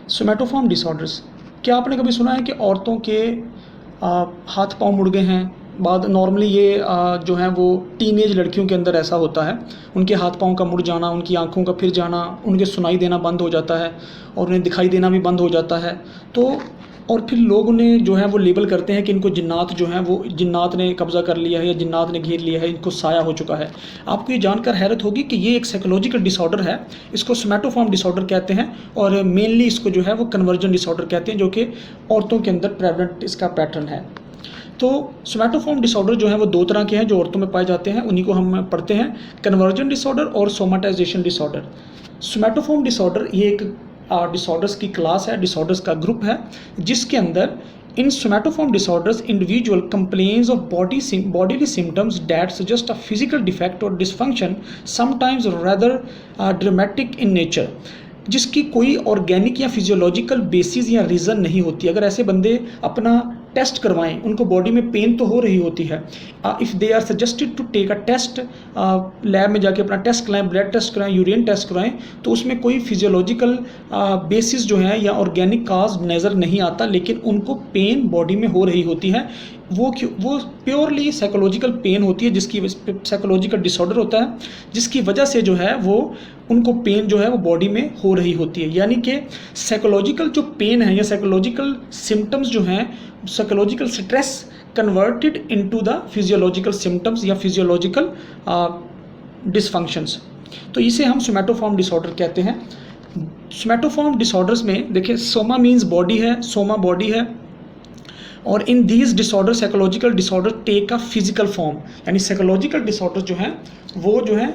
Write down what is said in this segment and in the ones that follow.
Somatoform disorders, क्या आपने कभी सुना है कि औरतों के हाथ पांव मुड़ गए हैं? बाद नॉर्मली ये जो है वो टीनेज लड़कियों के अंदर ऐसा होता है, उनके हाथ पांव का मुड़ जाना, उनकी आँखों का फिर जाना, उनके सुनाई देना बंद हो जाता है और उन्हें दिखाई देना भी बंद हो जाता है। तो और फिर लोग उन्हें जो है वो लेबल करते हैं कि इनको जिन्नात जो हैं वो जिन्नात ने कब्ज़ा कर लिया है या जिन्नात ने घेर लिया है, इनको साया हो चुका है। आपको ये जानकर हैरत होगी कि ये एक साइकोलॉजिकल डिसऑर्डर है। इसको सोमैटोफॉर्म डिसऑर्डर कहते हैं और मेनली इसको जो है वो कन्वर्जन डिसऑर्डर कहते हैं, जो कि औरतों के अंदर प्रेवलेंट इसका पैटर्न है। तो सोमैटोफॉर्म डिसऑर्डर जो है वो दो तरह के हैं जो औरतों में पाए जाते हैं, उन्हीं को हम पढ़ते हैं, कन्वर्जन डिसऑर्डर और सोमाटाइजेशन डिसऑर्डर। सोमैटोफॉर्म डिसऑर्डर ये एक डिसऑर्डर्स की क्लास है, डिसऑर्डर्स का ग्रुप है, जिसके अंदर इन somatoform disorders individual complains of bodily symptoms that suggest a physical defect or dysfunction, sometimes rather dramatic in nature, जिसकी कोई ऑर्गेनिक या फिजियोलॉजिकल बेसिस या रीज़न नहीं होती। अगर ऐसे बंदे अपना टेस्ट करवाएं, उनको बॉडी में पेन तो हो रही होती है, if they are suggested to take a test, lab में जाके अपना टेस्ट कराएं, ब्लड टेस्ट कराएं, यूरिन टेस्ट कराएं, तो उसमें कोई फिजियोलॉजिकल बेसिस जो है या ऑर्गेनिक काज नज़र नहीं आता, लेकिन उनको पेन बॉडी में हो रही होती है। वो प्योरली साइकोलॉजिकल पेन होती है, जिसकी साइकोलॉजिकल डिसऑर्डर होता है, जिसकी वजह से जो है वो उनको पेन जो है वो बॉडी में हो रही होती है। यानी कि साइकोलॉजिकल जो पेन है या साइकोलॉजिकल सिम्टम्स जो हैं, psychological stress converted into the physiological symptoms या फिजियोलॉजिकल डिसफंक्शंस, तो इसे हम सोमैटोफॉर्म डिसऑर्डर कहते हैं। सोमैटोफॉर्म डिसऑर्डर्स में देखिए, सोमा मीन्स बॉडी है, सोमा बॉडी है, और in these disorder psychological disorder take a physical form, यानी साइकोलॉजिकल डिसऑर्डर जो है वो जो है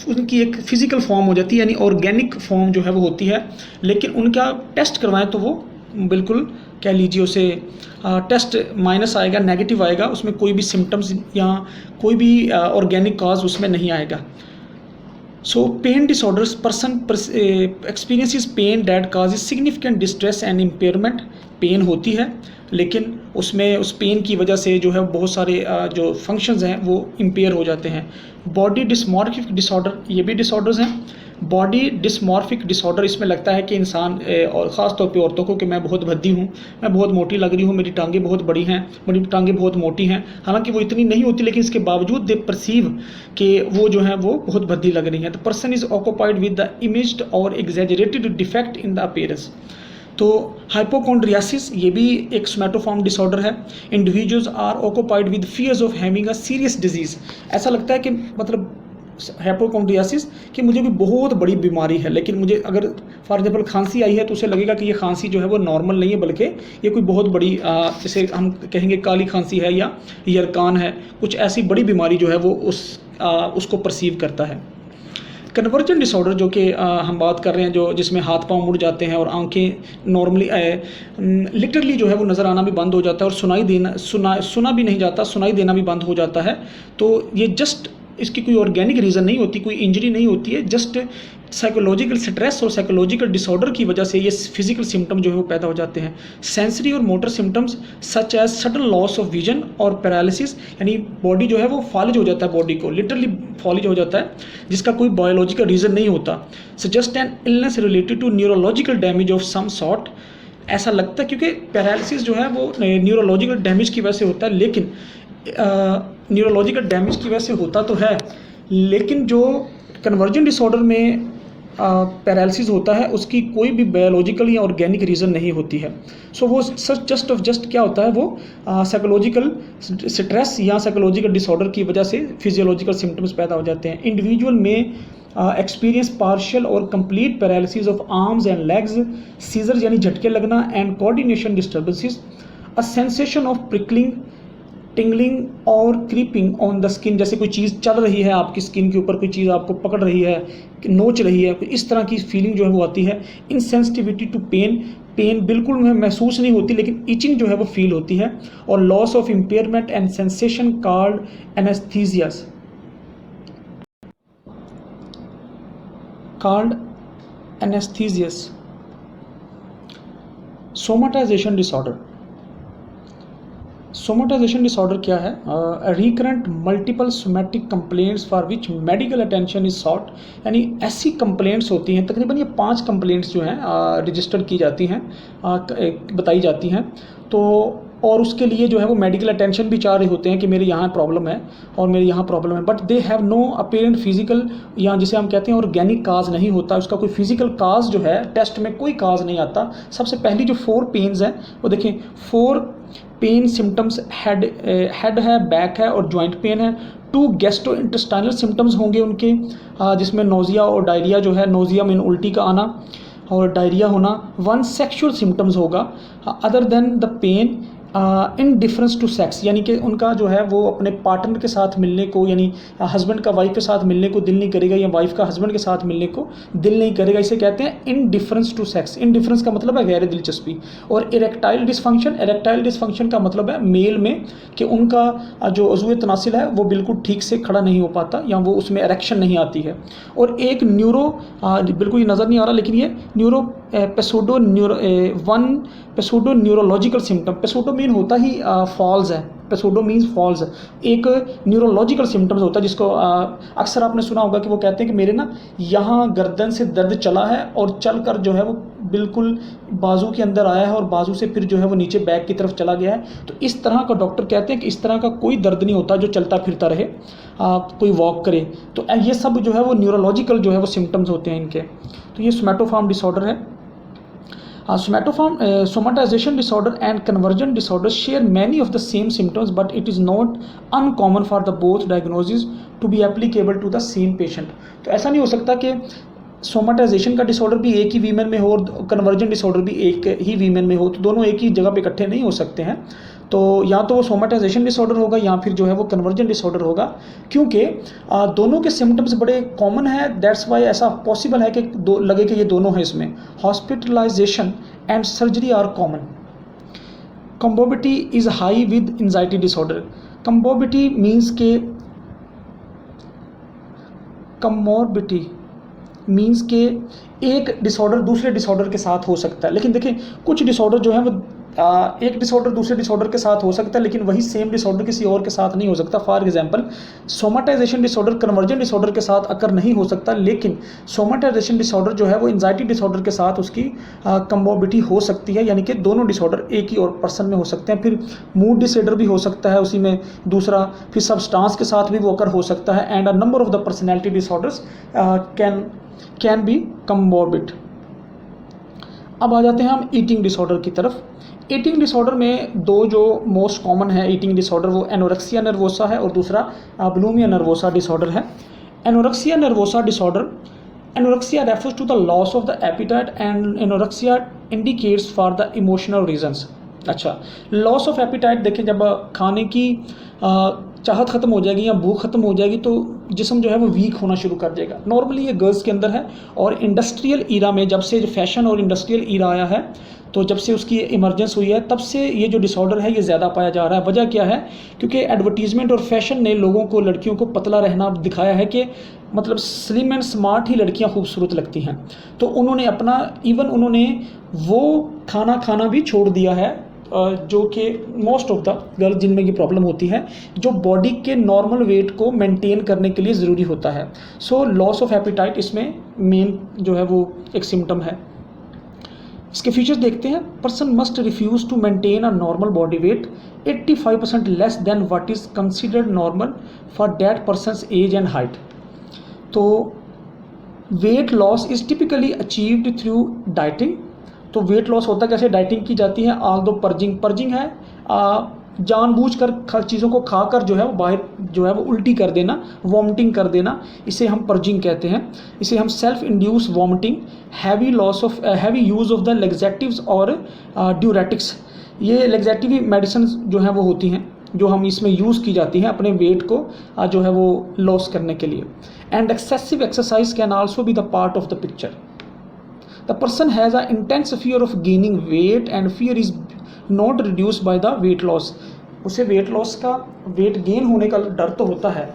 उनकी एक फिजिकल फॉर्म हो जाती है, यानी ऑर्गेनिक फॉर्म जो है वो होती है, लेकिन उनका टेस्ट करवाएं तो वो बिल्कुल कह लीजिए उसे टेस्ट माइनस आएगा, नेगेटिव आएगा, उसमें कोई भी सिम्टम्स या कोई भी ऑर्गेनिक काज उसमें नहीं आएगा। So pain disorders person experiences pain that causes significant distress and impairment। Pain होती है, लेकिन उसमें उस पेन की वजह से जो है बहुत सारे जो फंक्शंस हैं वो इम्पेयर हो जाते हैं। बॉडी डिस्मॉर्फिक डिसऑर्डर, ये भी डिसऑर्डर्स हैं। बॉडी डिस्मॉर्फिक डिसऑर्डर, इसमें लगता है कि इंसान और ख़ास तौर पे औरतों को कि मैं बहुत भद्दी हूँ, मैं बहुत मोटी लग रही हूँ, मेरी टांगें बहुत बड़ी हैं, मेरी टांगें बहुत मोटी हैं, हालांकि वो इतनी नहीं होती, लेकिन इसके बावजूद दे परसीव कि वो जो है वो बहुत भद्दी लग रही हैं। The person is occupied with the imaged और exaggerated defect in the appearance. तो हाइपोकॉन्ड्रियासिस, ये भी एक सोमैटोफॉर्म डिसऑर्डर है। Individuals are occupied with fears of having a serious disease. ऐसा लगता है कि मतलब हाइपोकॉन्ड्रियासिस कि मुझे भी बहुत बड़ी बीमारी है, लेकिन मुझे अगर फॉर एग्जाम्पल खांसी आई है तो उसे लगेगा कि ये खांसी जो है वो नॉर्मल नहीं है, बल्कि ये कोई बहुत बड़ी जैसे हम कहेंगे काली खांसी है या यरकान है, कुछ ऐसी बड़ी बीमारी जो है वो उसको परसीव करता है। कन्वर्जन डिसऑर्डर जो कि हम बात कर रहे हैं, जो जिसमें हाथ पांव मुड़ जाते हैं और आंखें नॉर्मली लिटरली जो है वो नज़र आना भी बंद हो जाता है और सुना भी नहीं जाता, सुनाई देना भी बंद हो जाता है। तो ये जस्ट इसकी कोई ऑर्गेनिक रीज़न नहीं होती, कोई इंजरी नहीं होती है, जस्ट साइकोलॉजिकल स्ट्रेस और साइकोलॉजिकल डिसऑर्डर की वजह से ये फिजिकल सिम्टम जो है वो पैदा हो जाते हैं। सेंसरी और motor symptoms such as sudden loss of vision और पैरालिसिस, यानी बॉडी जो है वो फॉलिज हो जाता है, बॉडी को लिटरली फॉलिज हो जाता है, जिसका कोई बायोलॉजिकल रीज़न नहीं होता। Suggest an illness related to neurological damage of some sort. ऐसा लगता है क्योंकि पैरालिसिस जो है वो न्यूरोलॉजिकल डैमेज की वजह से होता है, लेकिन न्यूरोलॉजिकल डैमेज की वजह से होता तो है, लेकिन जो कन्वर्जन डिसऑर्डर में पैरालिसिस होता है उसकी कोई भी बायोलॉजिकल या ऑर्गेनिक रीज़न नहीं होती है। सो वो जस्ट क्या होता है, वो साइकोलॉजिकल स्ट्रेस या साइकोलॉजिकल डिसऑर्डर की वजह से फिजियोलॉजिकल सिम्टम्स पैदा हो जाते हैं। इंडिविजुअल में एक्सपीरियंस पार्शियल और complete paralysis of arms and legs, seizure यानी झटके लगना, and coordination disturbances, a sensation of prickling, tingling और क्रीपिंग ऑन द स्किन, जैसे कोई चीज़ चल रही है आपकी स्किन के ऊपर, कोई चीज़ आपको पकड़ रही है, नोच रही है, इस तरह की फीलिंग जो है वो आती है। इनसेंसिटिविटी टू पेन, पेन बिल्कुल महसूस नहीं होती, लेकिन इचिंग जो है वो फील होती है। और loss of impairment and sensation called anaesthesias, somatization disorder. Somatization disorder क्या है? Recurrent multiple somatic complaints for which medical attention is sought, यानी ऐसी कंप्लेंट्स होती हैं, तकरीबन ये 5 कंप्लेंट्स जो हैं रजिस्टर की जाती हैं, बताई जाती हैं, तो और उसके लिए जो है वो मेडिकल अटेंशन भी चाह रहे होते हैं कि मेरे यहाँ प्रॉब्लम है और मेरे यहाँ प्रॉब्लम है, but they have no apparent physical, या जिसे हम कहते हैं ऑर्गेनिक काज नहीं होता, उसका कोई फिजिकल काज जो है टेस्ट में कोई काज नहीं आता। सबसे पहली जो 4 पेन्स हैं वो देखें, 4 पेन सिम्टम्स हेड है, बैक है और जॉइंट पेन है। 2 गैस्ट्रो इंटेस्टाइनल सिम्टम्स होंगे उनके, जिसमें नोजिया और डायरिया जो है, नोजिया मीन उल्टी का आना और डायरिया होना। 1 सेक्शुअल सिम्टम्स होगा other than the pain indifference to sex, यानी कि उनका जो है वो अपने पार्टनर के साथ मिलने को, यानी हस्बैंड का वाइफ के साथ मिलने को दिल नहीं करेगा, या वाइफ का हस्बैंड के साथ मिलने को दिल नहीं करेगा, इसे कहते हैं indifference to sex. Indifference का मतलब है गैर दिलचस्पी। और इरेक्टाइल डिसफंक्शन का मतलब है मेल में कि उनका जो अज़ूए तनासिल है वो बिल्कुल ठीक से खड़ा नहीं हो पाता, या वो उसमें इरेक्शन नहीं आती है। और एक बिल्कुल ये नज़र नहीं आ रहा, लेकिन ये पेसोडो न्यूरोलॉजिकल सिम्टम, पेसोडो मीन होता ही फॉल्स है, पेसोडो मीन्स फॉल्स, एक न्यूरोलॉजिकल सिम्टम्स होता है जिसको अक्सर आपने सुना होगा कि वो कहते हैं कि मेरे ना यहाँ गर्दन से दर्द चला है और चल कर जो है वो बिल्कुल बाजू के अंदर आया है और बाजू से फिर जो है वो नीचे बैक की तरफ चला गया है। तो इस तरह का डॉक्टर कहते हैं कि इस तरह का कोई दर्द नहीं होता जो चलता फिरता रहे, कोई वॉक करे। तो ये सब जो है वो न्यूरोलॉजिकल जो है वो सिम्टम्स होते हैं इनके। तो ये सोमैटोफॉर्म डिसऑर्डर है। Somatization disorder and convergent disorder share many of the same symptoms, but it is not uncommon for the both diagnoses to be applicable to the same patient. तो ऐसा नहीं हो सकता कि सोमाटाइजेशन का डिसऑर्डर भी एक ही वीमेन में हो और कन्वर्जेंट डिसऑर्डर भी एक ही वीमेन में हो, तो दोनों एक ही जगह पे इकट्ठे नहीं हो सकते हैं। तो या तो वो सोमाटाइजेशन डिसऑर्डर होगा या फिर जो है वो कन्वर्जेंट डिसऑर्डर होगा, क्योंकि दोनों के सिम्टम्स बड़े कॉमन है। दैट्स वाई ऐसा पॉसिबल है कि लगे कि ये दोनों हैं इसमें। Hospitalization and surgery are common. Comorbidity is high with anxiety disorder. Comorbidity means के कमोर्बिटी मीन्स के एक डिसऑर्डर दूसरे डिसऑर्डर के साथ हो सकता है, लेकिन देखिए कुछ डिसऑर्डर जो है वो एक डिसऑर्डर दूसरे डिसऑर्डर के साथ हो सकता है, लेकिन वही सेम डिसऑर्डर किसी और के साथ नहीं हो सकता। For example somatisation disorder convergent disorder के साथ अकर नहीं हो सकता, लेकिन सोमाटाइजेशन डिसऑर्डर जो है वो एंजाइटी डिसऑर्डर के साथ उसकी कम्बोबिटी हो सकती है, यानी कि दोनों डिसऑर्डर एक ही और पर्सन में हो सकते हैं। फिर मूड डिसऑर्डर भी हो सकता है उसी में दूसरा, फिर सब्सटेंस के साथ भी वो अकर हो सकता है। And a number of the personality disorders can be comorbid. अब आ जाते हैं हम ईटिंग डिसऑर्डर की तरफ। ईटिंग डिसऑर्डर में दो जो मोस्ट कॉमन है ईटिंग डिसऑर्डर, वो एनोरेक्सिया नर्वोसा है और दूसरा बुलिमिया नर्वोसा डिसऑर्डर है। Anorexia nervosa disorder, anorexia refers to the loss of the appetite and anorexia indicates for the emotional reasons. अच्छा, लॉस ऑफ एपिटाइट देखें, जब खाने की चाहत ख़त्म हो जाएगी या भूख ख़त्म हो जाएगी तो जिस्म जो है वो वीक होना शुरू कर देगा। नॉर्मली ये गर्ल्स के अंदर है, और इंडस्ट्रियल ईरा में जब से फैशन और इंडस्ट्रियल ईरा आया है, तो जब से उसकी इमरजेंस हुई है तब से ये जो डिसऑर्डर है ये ज़्यादा पाया जा रहा है। वजह क्या है? क्योंकि एडवर्टीज़मेंट और फैशन ने लोगों को, लड़कियों को पतला रहना दिखाया है कि मतलब स्लिम एंड स्मार्ट ही लड़कियां खूबसूरत लगती हैं, तो उन्होंने उन्होंने वो खाना खाना भी छोड़ दिया है जो कि मोस्ट ऑफ द गर्ल्स जिनमें ये प्रॉब्लम होती है, जो बॉडी के नॉर्मल वेट को मेंटेन करने के लिए ज़रूरी होता है। सो लॉस ऑफ एपिटाइट इसमें मेन जो है वो एक सिम्टम है। इसके फीचर्स देखते हैं। Person must refuse to maintain a normal body weight 85% less than what is considered normal for that person's age and height. तो weight loss is typically achieved through dieting. तो वेट लॉस होता कैसे? Dieting की जाती है। आल दो purging है जानबूझकर चीज़ों को खाकर जो है वो बाहर जो है वो उल्टी कर देना, वॉमिटिंग कर देना, इसे हम पर्जिंग कहते हैं। इसे हम self induce vomiting, heavy use of the laxatives और ड्यूरेटिक्स। ये लेग्जेटिव मेडिसिन जो हैं वो होती हैं जो हम इसमें यूज़ की जाती हैं अपने वेट को जो है वो लॉस करने के लिए। And excessive exercise can also be the part of the picture. The person has an intense fear of gaining weight and fear is not reduced by the weight loss. उसे weight loss का, weight gain होने का डर तो होता है,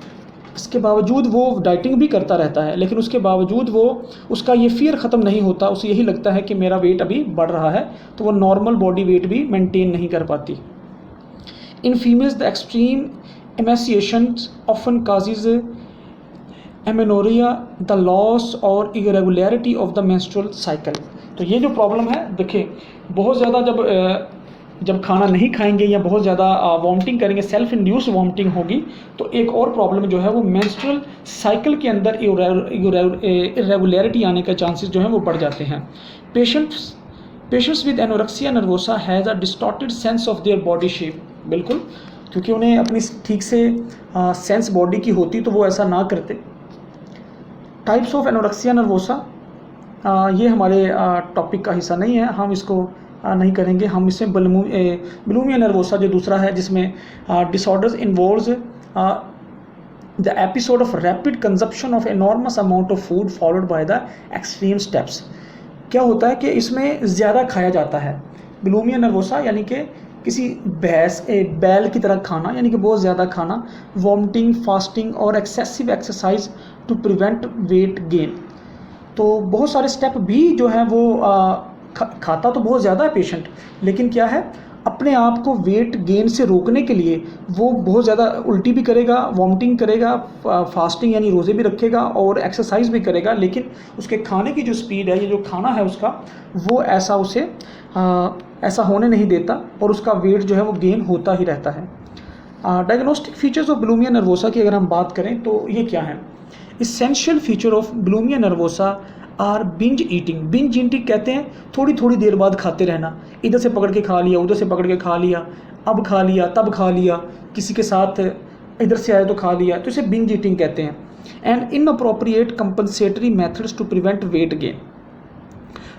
इसके बावजूद वो डाइटिंग भी करता रहता है, लेकिन उसके बावजूद वो उसका ये फियर ख़त्म नहीं होता। उसे यही लगता है कि मेरा वेट अभी बढ़ रहा है, तो वो नॉर्मल बॉडी वेट भी मेंटेन नहीं कर पाती। In females the extreme emaciation often causes amenorrhea, the loss or irregularity of the menstrual cycle। तो ये जो प्रॉब्लम है, देखिए बहुत ज़्यादा जब खाना नहीं खाएंगे या बहुत ज़्यादा वॉमिटिंग करेंगे, सेल्फ इंड्यूस वॉमिटिंग होगी, तो एक और प्रॉब्लम जो है वो मेंस्ट्रुअल साइकिल के अंदर इरेगुलरिटी आने का चांसेस जो है वो बढ़ जाते हैं। Patients with anorexia nervosa has a distorted sense of their body shape. बिल्कुल, क्योंकि उन्हें अपनी ठीक से सेंस बॉडी की होती तो वो ऐसा ना करते। टाइप्स ऑफ एनोरेक्सिया नर्वोसा, ये हमारे टॉपिक का हिस्सा नहीं है, हम इसको नहीं करेंगे। हम इसमें बुलिमिया नर्वोसा जो दूसरा है, जिसमें disorders involves the episode of rapid consumption of enormous amount of food followed by the extreme steps. क्या होता है कि इसमें ज़्यादा खाया जाता है। बुलिमिया नर्वोसा यानी कि किसी बैल की तरह खाना, यानी कि बहुत ज़्यादा खाना, वॉमिटिंग, फास्टिंग और excessive exercise to prevent weight gain. तो बहुत सारे स्टेप भी जो है वो खाता तो बहुत ज़्यादा है पेशेंट, लेकिन क्या है, अपने आप को वेट गेन से रोकने के लिए वो बहुत ज़्यादा उल्टी भी करेगा, वॉमिटिंग करेगा, फास्टिंग यानी रोज़े भी रखेगा और एक्सरसाइज भी करेगा, लेकिन उसके खाने की जो स्पीड है, ये जो खाना है उसका, वो ऐसा उसे ऐसा होने नहीं देता और उसका वेट जो है वो गेन होता ही रहता है। Diagnostic features of bulimia nervosa की अगर हम बात करें तो ये क्या है। Essential feature of bulimia nervosa are binge eating. Binge eating कहते हैं थोड़ी थोड़ी देर बाद खाते रहना, इधर से पकड़ के खा लिया, उधर से पकड़ के खा लिया, अब खा लिया, तब खा लिया, किसी के साथ इधर से आए तो खा लिया, तो इसे बिंज ईटिंग कहते हैं। And inappropriate compensatory methods to prevent weight gain.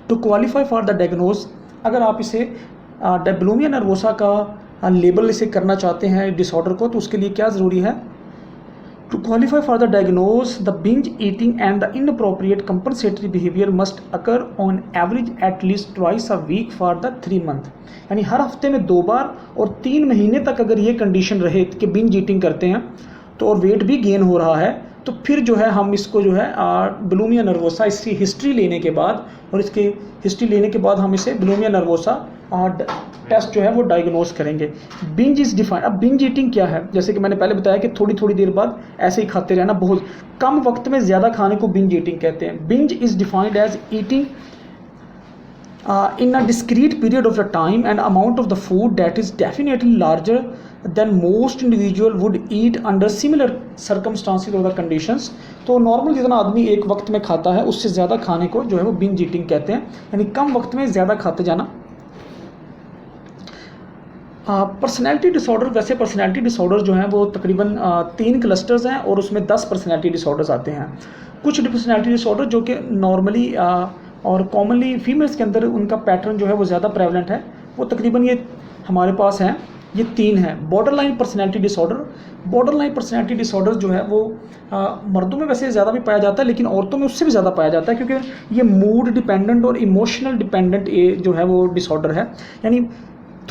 To qualify for the diagnose, अगर आप इसे बुलिमिया नर्वोसा का लेबल इसे करना चाहते हैं डिसऑर्डर को, तो उसके लिए क्या ज़रूरी है। To qualify for the diagnose, the binge eating and the inappropriate compensatory behaviour must occur on average at least twice a week for the 3 month. यानी हर हफ्ते में 2 बार और 3 महीने तक अगर ये कंडीशन रहे कि बिंज ईटिंग करते हैं तो और वेट भी गेन हो रहा है, तो फिर जो है हम इसको जो है बुलिमिया नर्वोसा, इसकी हिस्ट्री लेने के बाद और इसके हिस्ट्री लेने के बाद हम इसे बुलिमिया नर्वोसा टेस्ट जो है वो डायग्नोज करेंगे। Binge is defined. अब बिंज ईटिंग क्या है, जैसे कि मैंने पहले बताया कि थोड़ी थोड़ी देर बाद ऐसे ही खाते रहना, बहुत कम वक्त में ज़्यादा खाने को बिंज ईटिंग कहते हैं। Binge is defined as eating in a discrete period of the time and amount of the food that is definitely larger than most individual would eat under similar circumstances or the conditions। तो normal जितना आदमी एक वक्त में खाता है उससे ज़्यादा खाने को जो है वो बिंज ईटिंग कहते हैं, यानी कम वक्त में ज़्यादा खाते जाना। पर्सनैलिटी डिसऑर्डर, वैसे पर्सनैलिटी डिसऑर्डर जो हैं वो तकरीबन 3 क्लस्टर्स हैं और उसमें 10 पर्सनैलिटी डिसऑर्डर्स आते हैं। कुछ पर्सनैलिटी डिसऑर्डर जो कि नॉर्मली और कॉमनली फीमेल्स के अंदर उनका पैटर्न जो है वो ज़्यादा प्रेवलेंट है, वो तकरीबन ये हमारे पास हैं, ये 3 हैं। Border line personality disorder. Border line personality disorder जो है वो मर्दों में वैसे ज़्यादा भी पाया जाता है, लेकिन औरतों में उससे भी ज़्यादा पाया जाता है, क्योंकि ये मूड डिपेंडेंट और इमोशनल डिपेंडेंट ये जो है वो डिसऑर्डर है। यानी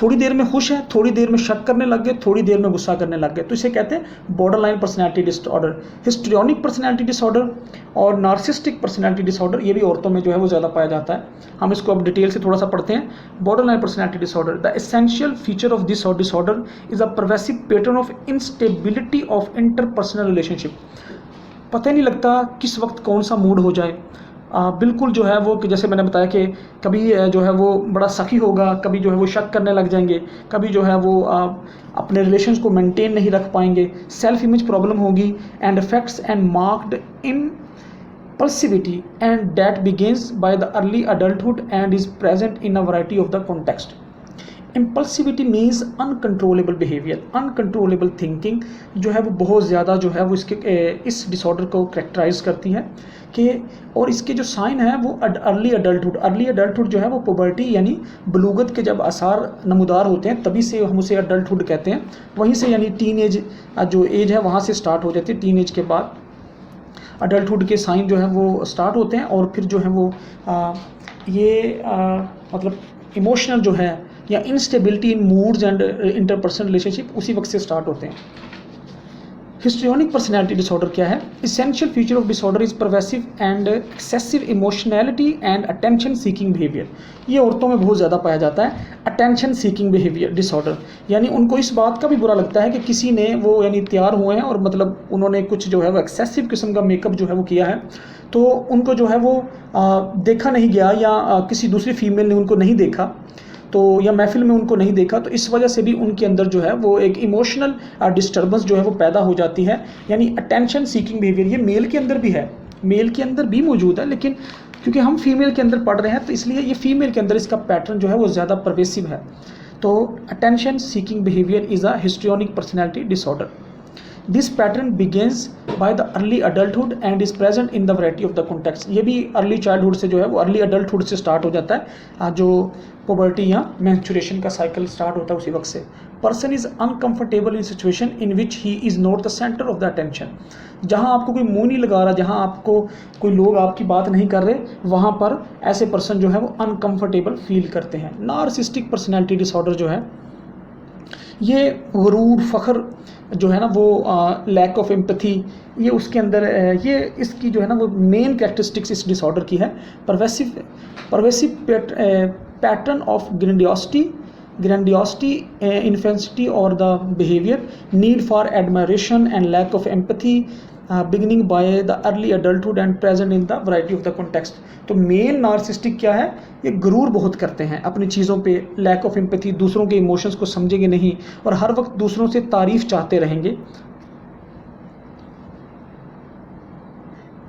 थोड़ी देर में खुश है, थोड़ी देर में शक करने लग गए, थोड़ी देर में गुस्सा करने लग गए, तो इसे कहते हैं border line personality disorder. Histrionic personality disorder और नार्सिस्टिक पर्सनैलिटी डिसऑर्डर, ये भी औरतों में जो है वो ज़्यादा पाया जाता है। हम इसको अब डिटेल से थोड़ा सा पढ़ते हैं। Border line personality disorder, the essential feature of this disorder is a pervasive pattern of instability of interpersonal relationship. पता ही नहीं लगता किस वक्त कौन सा मूड हो जाए। बिल्कुल जो है वो कि जैसे मैंने बताया कि कभी जो है वो बड़ा सखी होगा, कभी जो है वो शक करने लग जाएंगे, कभी जो है वो अपने रिलेशंस को मेंटेन नहीं रख पाएंगे, सेल्फ इमेज प्रॉब्लम होगी and effects and marked impulsivity and that begins bye the early adulthood and is present in a variety of the context. Impulsivity means uncontrollable behaviour, uncontrollable thinking जो है वो बहुत ज़्यादा जो है वो इस डिसऑर्डर को करेक्टराइज करती है कि, और इसके जो साइन है वो अर्ली अडल्टहुड जो है वो पुबर्टी यानी बलूगत के जब आसार नमूदार होते हैं तभी से हम उसे अडल्टहुड कहते हैं। वहीं से यानी टीन एज जो एज है वहाँ से स्टार्ट हो जाती है, टीन एज के बाद अडल्टहुड के साइन जो है वो स्टार्ट होते हैं और फिर जो है वो मतलब इमोशनल जो है या instability in moods and interpersonal relationship उसी वक्त से स्टार्ट होते हैं। हिस्ट्रियोनिक पर्सनैलिटी डिसऑर्डर क्या है? Essential feature of disorder is pervasive and excessive emotionality and attention seeking behaviour. ये औरतों में बहुत ज़्यादा पाया जाता है, अटेंशन सीकिंग बिहेवियर डिसऑर्डर। यानी उनको इस बात का भी बुरा लगता है कि किसी ने वो यानी तैयार हुए हैं और मतलब उन्होंने कुछ जो है वो एक्सेसिव किस्म का मेकअप जो है वो किया है, तो उनको जो है वो देखा नहीं गया या किसी दूसरी फीमेल ने उनको नहीं देखा, तो या महफिल में उनको नहीं देखा, तो इस वजह से भी उनके अंदर जो है वो एक इमोशनल डिस्टर्बेंस जो है वो पैदा हो जाती है। यानी अटेंशन सीकिंग बिहेवियर ये मेल के अंदर भी है, मेल के अंदर भी मौजूद है, लेकिन क्योंकि हम फीमेल के अंदर पढ़ रहे हैं तो इसलिए ये फीमेल के अंदर इसका पैटर्न जो है वो ज़्यादा परवेसिव है। तो attention seeking behaviour is a histrionic personality disorder. This pattern begins bye the early adulthood and is present in the variety of the context. ये भी अर्ली चाइल्डहुड से जो है वो अर्ली अडल्टहुड से स्टार्ट हो जाता है, जो पुबर्टी या मेंस्ट्रुएशन का साइकिल स्टार्ट होता है उसी वक्त से। Person is uncomfortable in situation in which he is not the centre of the attention. जहाँ आपको कोई मुंह नहीं लगा रहा, जहाँ आपको कोई लोग आपकी बात नहीं कर रहे, वहाँ पर ऐसे पर्सन जो है वो अनकंफर्टेबल फील करते हैं। नार्सिसिस्टिक पर्सनैलिटी डिसऑर्डर जो है ये गुरूर, फ़ख्र जो है ना वो लैक ऑफ एम्पैथी, ये उसके अंदर ये इसकी जो है ना वो मेन कैरेक्टरिस्टिक्स इस डिसऑर्डर की है। Pervasive pattern of grandiosity in fantasy और the behaviour, need for admiration and lack of empathy beginning by the early adulthood and present in the variety of the context. तो मेन नार्सिसिस्टिक क्या है? ये गुरूर बहुत करते हैं अपनी चीज़ों पे, लैक ऑफ एम्पैथी, दूसरों के इमोशंस को समझेंगे नहीं और हर वक्त दूसरों से तारीफ चाहते रहेंगे।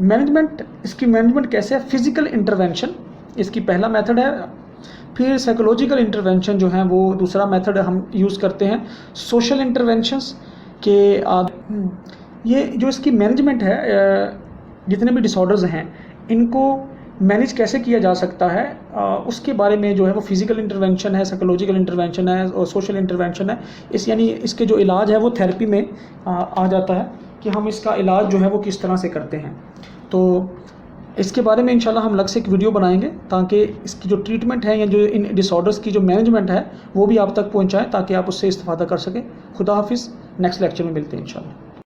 मैनेजमेंट, इसकी मैनेजमेंट कैसे है? फिजिकल इंटरवेंशन इसकी पहला मेथड है, फिर साइकोलॉजिकल इंटरवेंशन जो है वो दूसरा मेथड हम यूज़ करते हैं। सोशल इंटरवेंशंस के ये जो इसकी मैनेजमेंट है, जितने भी डिसऑर्डर्स हैं इनको मैनेज कैसे किया जा सकता है, उसके बारे में जो है वो फिजिकल इंटरवेंशन है, साइकोलॉजिकल इंटरवेंशन है और सोशल इंटरवेंशन है। इस यानी इसके जो इलाज है वो थेरेपी में आ जाता है कि हम इसका इलाज जो है वो किस तरह से करते हैं। तो इसके बारे में इंशाल्लाह हम अलग से एक वीडियो बनाएंगे ताकि इसकी जो ट्रीटमेंट है या जो इन डिसऑर्डर्स की जो मैनेजमेंट है वो भी आप तक पहुँचाएँ ताकि आप उससे इस्तेफादा कर सकें। खुदा हाफिज़, नेक्स्ट लेक्चर में मिलते हैं इंशाल्लाह।